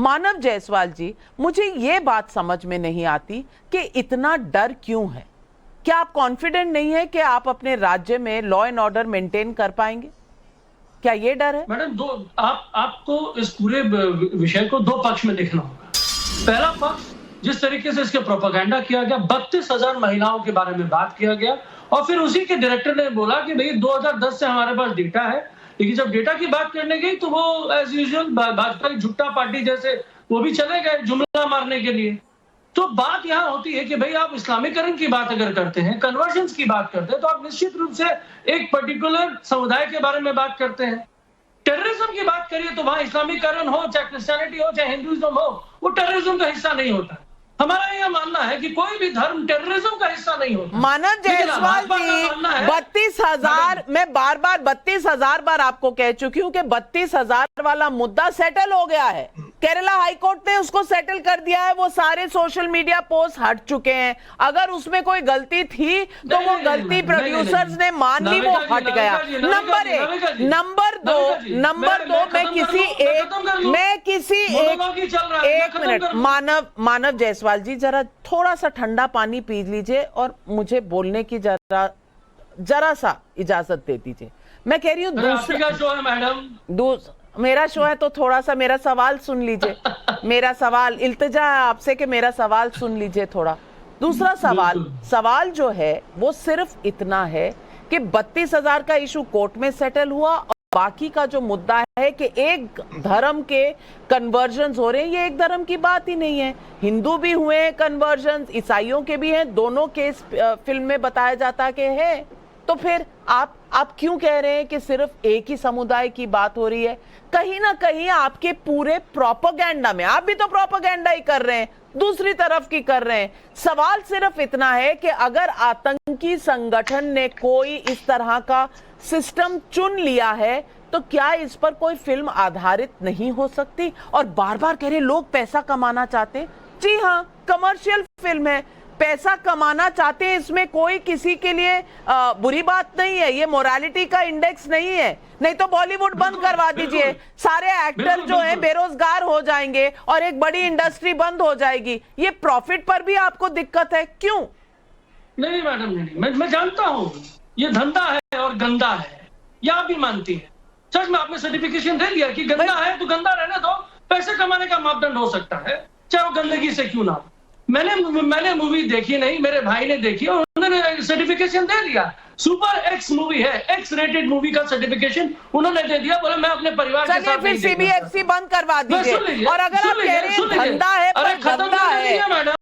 मानव जायसवाल जी, मुझे ये बात समझ में नहीं आती कि इतना डर क्यों है। क्या आप कॉन्फिडेंट नहीं है कि आप अपने राज्य में लॉ एंड ऑर्डर मेंटेन कर पाएंगे? क्या ये डर है? मैडम, आपको इस पूरे विषय को दो पक्ष में देखना होगा। पहला पक्ष, जिस तरीके से इसके प्रोपेगेंडा किया गया, 32,000 महिलाओं के बारे में बात किया गया, और फिर उसी के डायरेक्टर ने बोला कि भाई 2010 से हमारे पास डेटा है, लेकिन जब डेटा की बात करने गई तो वो एज यूजुअल भाजपा की झुट्टा पार्टी जैसे वो भी चले गए जुमला मारने के लिए। तो बात यहाँ होती है कि भाई आप इस्लामीकरण की बात अगर करते हैं, कन्वर्जन्स की बात करते हैं, तो आप निश्चित रूप से एक पर्टिकुलर समुदाय के बारे में बात करते हैं। टेररिज्म की बात करिए तो वहां इस्लामीकरण हो, चाहे क्रिश्चियनिटी हो, चाहे हिंदुइज्म हो, वो टेररिज्म का हिस्सा नहीं होता। हमारा यह मानना है कि कोई भी धर्म टेररिज्म का हिस्सा नहीं होता। मानव जायसवाल जी, 32,000, मैं बार बार 32,000 बार आपको कह चुकी हूं कि 32,000 वाला मुद्दा सेटल हो गया है। केरला हाईकोर्ट ने उसको सेटल कर दिया है। वो सारे सोशल मीडिया पोस्ट हट चुके हैं। अगर उसमें कोई गलती थी तो वो गलती प्रोड्यूसर्स ने मान ली, वो हट गया। नंबर एक। नंबर दो, मैं किसी एक मिनट, मानव जायसवाल जी, जरा थोड़ा सा ठंडा पानी पी लीजिए और मुझे बोलने की जरा सा इजाजत दे दीजिए। मैं कह रही हूँ दूसरा शो है मैडम, मेरा शो है तो थोड़ा सा मेरा सवाल सुन लीजिए। मेरा सवाल, इल्तिजा है आपसे कि मेरा सवाल सुन लीजिए थोड़ा। दूसरा सवाल जो है वो सिर्फ इतना है कि 32,000 का इशू कोर्ट में सेटल हुआ, और बाकी का जो मुद्दा है कि एक धर्म के कन्वर्जन्स हो रहे हैं, ये एक धर्म की बात ही नहीं है। हिंदू भी हुए हैं कन्वर्जन्स, ईसाइयों के भी हैं, दोनों केस फिल्म में बताया जाता कि है। तो फिर आप क्यों कह रहे हैं कि सिर्फ एक ही समुदाय की बात हो रही है? कहीं ना कहीं आपके पूरे प्रोपेगेंडा में, आप भी तो प्रोपेगेंडा ही कर रहे हैं, दूसरी तरफ की कर रहे हैं। सवाल सिर्फ इतना है कि अगर आतंकी संगठन ने कोई इस तरह का सिस्टम चुन लिया है तो क्या इस पर कोई फिल्म आधारित नहीं हो सकती? और बार बार कह रहे लोग पैसा कमाना चाहते हैं। जी हाँ, कमर्शियल फिल्म है, पैसा कमाना चाहते हैं, इसमें कोई किसी के लिए बुरी बात नहीं है। ये मोरालिटी का इंडेक्स नहीं है। नहीं तो बॉलीवुड बंद करवा दीजिए, सारे एक्टर जो हैं बेरोजगार हो जाएंगे और एक बड़ी इंडस्ट्री बंद हो जाएगी। ये प्रॉफिट पर भी आपको दिक्कत है, क्यों? नहीं मैडम, नहीं, मैं जानता हूँ ये धंधा है और गंदा है, ये आप भी मानती है। सच में आपने सर्टिफिकेशन दे दिया कि गंदा है तो गंदा रहने दो, पैसे कमाने का मापदंड हो सकता है, चाहे वो गंदगी से क्यों ना हो। मैंने मूवी देखी नहीं, मेरे भाई ने देखी और उन्होंने सर्टिफिकेशन दे दिया। सुपर एक्स मूवी है, एक्स रेटेड मूवी का सर्टिफिकेशन उन्होंने दे दिया। बोले मैं अपने परिवार के साथ फिर सीबीएफसी बंद करवा दीजिए। और अगर आप कह रहे हैं धंधा है पर गंदा है,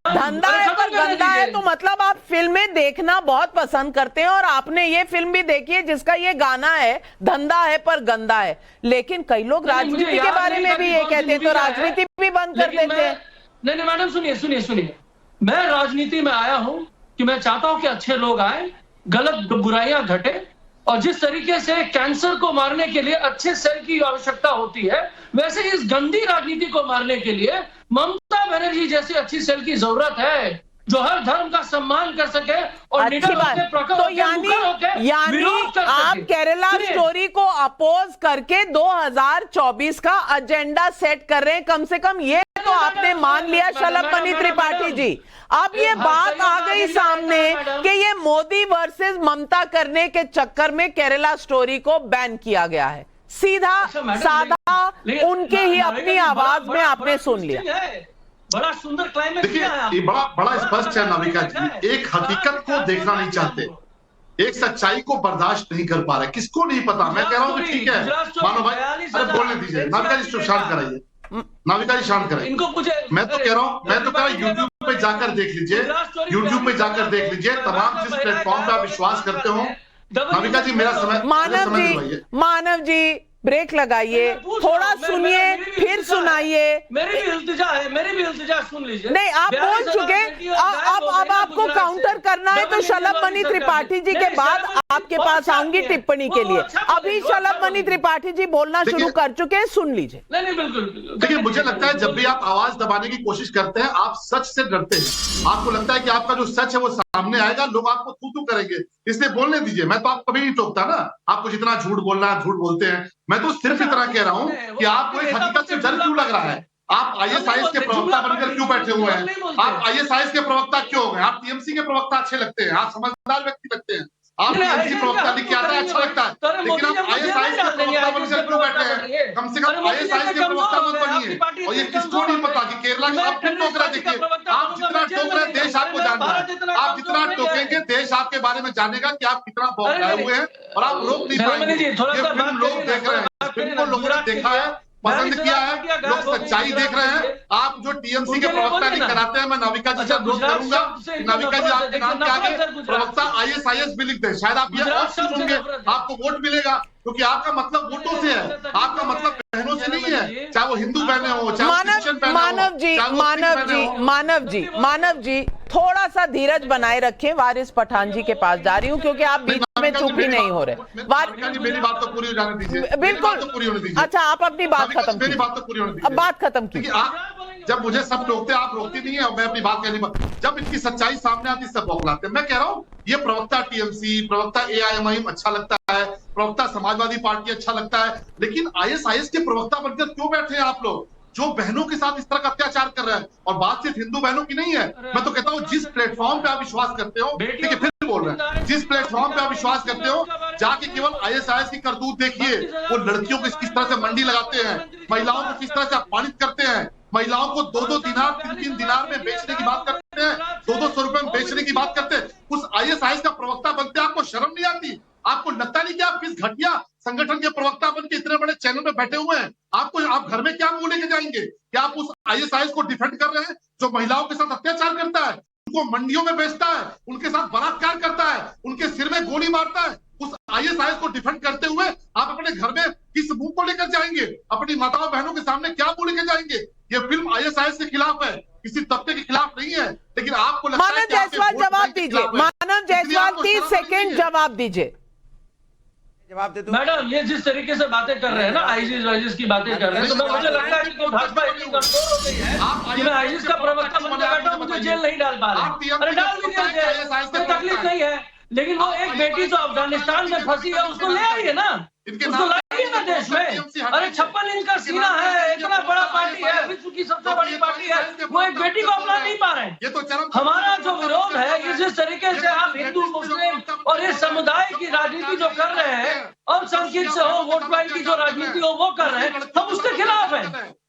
धंधा है पर गंदा है, तो मतलब आप फिल्में देखना बहुत पसंद करते हैं। और आपने ये फिल्म भी देखी है जिसका ये गाना है, धंधा है पर गंदा है। लेकिन कई लोग राजनीति के बारे में भी ये कहते हैं, तो राजनीति भी बंद कर देते हैं। नहीं मैडम, सुनिए, मैं राजनीति में आया हूं कि मैं चाहता हूं कि अच्छे लोग आए, गलत बुराइयां घटे, और जिस तरीके से कैंसर को मारने के लिए अच्छे सेल की आवश्यकता होती है, वैसे इस गंदी राजनीति को मारने के लिए ममता बनर्जी जैसी अच्छी सेल की जरूरत है, जो हर धर्म का सम्मान कर सके और अच्छी बात। तो यानी आप केरला स्टोरी को अपोज करके 2024 का एजेंडा सेट कर रहे हैं, कम से कम ये तो आपने मान लिया शलभमणि त्रिपाठी जी। अब ये बात आ गई सामने कि ये मोदी वर्सेस ममता करने के चक्कर में केरला स्टोरी को बैन किया गया है। सीधा साधा उनके ही अपनी आवाज में आपने सुन लिया। बड़ा सुंदर क्लाइमेक्स देखिए, ये बड़ा स्पष्ट है नाविका जी, एक हकीकत को देखना नहीं चाहते, एक सच्चाई को बर्दाश्त नहीं कर पा रहे। किसको नहीं पता? मैं कह रहा हूं कि ठीक है मानो भाई, अरे बोलने दीजिए। नाविका जी शांत कराइए, नाविका जी शांत कराइए। मैं तो कह रहा हूं यूट्यूब पे जाकर देख लीजिए, यूट्यूब पे जाकर देख लीजिए, तमाम जिस प्लेटफॉर्म पे आप विश्वास करते हो। नाविका जी मेरा समय मानव जी ब्रेक लगाइए, थोड़ा सुनिए फिर सुनाइए। मेरी भी इल्तिजा सुन लीजिए। नहीं, आप बोल चुके, अब आपको काउंटर करना है तो शलभमणि त्रिपाठी जी के बाद आपके पास आऊंगी टिप्पणी के लिए। अभी शलभमणि त्रिपाठी जी बोलना शुरू कर चुके हैं, सुन लीजिए। नहीं बिल्कुल। देखिए, मुझे लगता है जब भी आप आवाज दबाने की कोशिश करते हैं, आप सच से डरते हैं। आपको लगता है कि आपका जो सच है वो सामने आएगा, लोग आपको थू करेंगे, इसलिए बोलने दीजिए। मैं तो आपको कभी नहीं टोकता ना, आपको जितना झूठ बोलना, झूठ बोलते हैं। मैं तो सिर्फ इतना कह रहा हूं कि आपको एक हकीकत से डर क्यों लग रहा है। आप आईएसआईएस के प्रवक्ता बनकर क्यों बैठे हुए हैं? आप आईएसआईएस के प्रवक्ता क्यों हो गए? आप टीएमसी के प्रवक्ता अच्छे लगते हैं, आप समझदार व्यक्ति लगते हैं, आप टीएमसी प्रवक्ता लिख के आता है अच्छा लगता है, लेकिन आप आईएसआईएस के प्रवक्ता बनकर क्यों बैठे हैं? कम से कम आईएसआईएस के प्रवक्ता मत बनिए। और ये किसको नहीं पता कि केरला के आप फिर टोक रहे, देखिए आप जितना टोक रहे देश आपको जान रहा है, आप जितना टोकेंगे देश आपके बारे में जानेगा कि आप कितना बौखलाए हुए हैं और आप रोक नहीं पाएंगे। ये फिल्म लोग देख रहे हैं, फिल्म को लोगों ने देखा है, पसंद किया है, लोग सच्चाई देख रहे हैं। आप जो टीएमसी के प्रवक्ता नहीं कराते हैं, मैं नाविका जी से अनुरोध करूंगा, नाविका जी आपके नाम के आगे प्रवक्ता आईएसआईएस भी लिख दें, शायद आप ये और सुनेंगे, आपको वोट मिलेगा, क्योंकि आपका मतलब वोटों से है, आपका मतलब बहनों से नहीं है, चाहे वो हिंदू बहनें हो, चाहे क्रिश्चियन बहनें हो, मानव जी थोड़ा सा धीरज बनाए रखें। वारिस पठान जी के पास जा रही हूँ क्योंकि आप बीच में चुप ही नहीं हो रहे। मेरी बात तो पूरी हो जाने दीजिए, बिल्कुल। अच्छा, आप अपनी बात खत्म, मेरी बात तो पूरी होने दीजिए। अब बात खत्म की। जब मुझे सब टोकते आप रोकती नहीं है और मैं अपनी बात कहने, जब इनकी सच्चाई सामने आती सब बौखलाते हैं। मैं कह रहा हूँ ये प्रवक्ता टीएमसी, प्रवक्ता एआईएमआईएम अच्छा लगता है, प्रवक्ता समाजवादी पार्टी अच्छा लगता है, लेकिन आईएसआईएस के प्रवक्ता बनकर क्यों बैठे हैं आप लोग, जो बहनों के साथ इस तरह का अत्याचार कर रहे हैं? और बात सिर्फ हिंदू बहनों की नहीं है, मैं तो कहता हूँ जिस प्लेटफॉर्म पे आप विश्वास करते हो, देखिए फिर बोल रहे हैं, जिस प्लेटफॉर्म पे आप विश्वास करते हो, जाके केवल आईएसआईएस की करतूत देखिए। वो लड़कियों को किस तरह से मंडी लगाते हैं, महिलाओं को किस तरह से अपमानित करते हैं, महिलाओं को 2-2 दिनार 3-3 दिनार में बेचने की बात करते हैं, 200-200 रुपए में बेचने की बात करते हैं। उस आईएसआईएस का प्रवक्ता बनते आपको शर्म नहीं आती? आपको लगता नहीं कि आप किस घटिया संगठन के प्रवक्ता बन के इतने बड़े चैनल में बैठे हुए हैं? आप घर में क्या मुंह लेके जाएंगे? क्या आप उस आईएसआईएस को डिफेंड कर रहे हैं जो महिलाओं के साथ अत्याचार करता है, उनको मंडियों में बेचता है, उनके साथ बलात्कार करता है, उनके सिर में गोली मारता है? उस आईएसआईएस को डिफेंड करते हुए आप अपने घर में किस मुंह को लेकर जाएंगे? अपनी माताओं बहनों के सामने क्या मुंह लेकर जाएंगे? ये फिल्म आईएसआईएस के खिलाफ है, किसी तबके के खिलाफ नहीं है, लेकिन आपको लगता है मानव जायसवाल जवाब दीजिए। मानव जायसवाल 30 सेकंड जवाब दीजिए। जवाब दे दो मैडम। ये जिस तरीके से बातें कर रहे हैं ना, आईजीज वाईजीज की बातें कर रहे हैं, तो मुझे लगता है कि भाजपा इतनी कमजोर हो गई है कि मैं आईजीज का प्रवक्ता बनकर बैठा हूं, मुझे जेल नहीं डाल पा रहे। अरे डाल दीजिए जेल, कोई तकलीफ नहीं है, लेकिन वो एक बेटी तो अफगानिस्तान में फंसी है, उसको ले आइए ना, उसको लाइए ना देश में। अरे 56 इंच का सीना है, इतना बड़ा पार्टी है, विश्व की सबसे बड़ी पार्टी है, वो एक बेटी को अपना नहीं पा रहे हैं। ये तो हमारा जो विरोध है, जिस तरीके से आप हिंदू मुस्लिम और इस समुदाय की राजनीति जो कर रहे हैं, और संकीर्ण से हो, वोट बैंक की जो राजनीति हो वो कर रहे हैं, हम उसके खिलाफ हैं।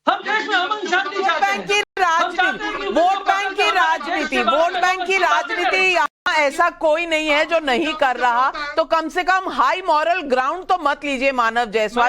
हम देश में अमन शांति चाहते हैं। वोट बैंक की राजनीति यहाँ ऐसा कोई नहीं है जो नहीं कर रहा, तो कम से कम हाई मॉरल ग्राउंड तो मत लीजिए मानव जायसवाल।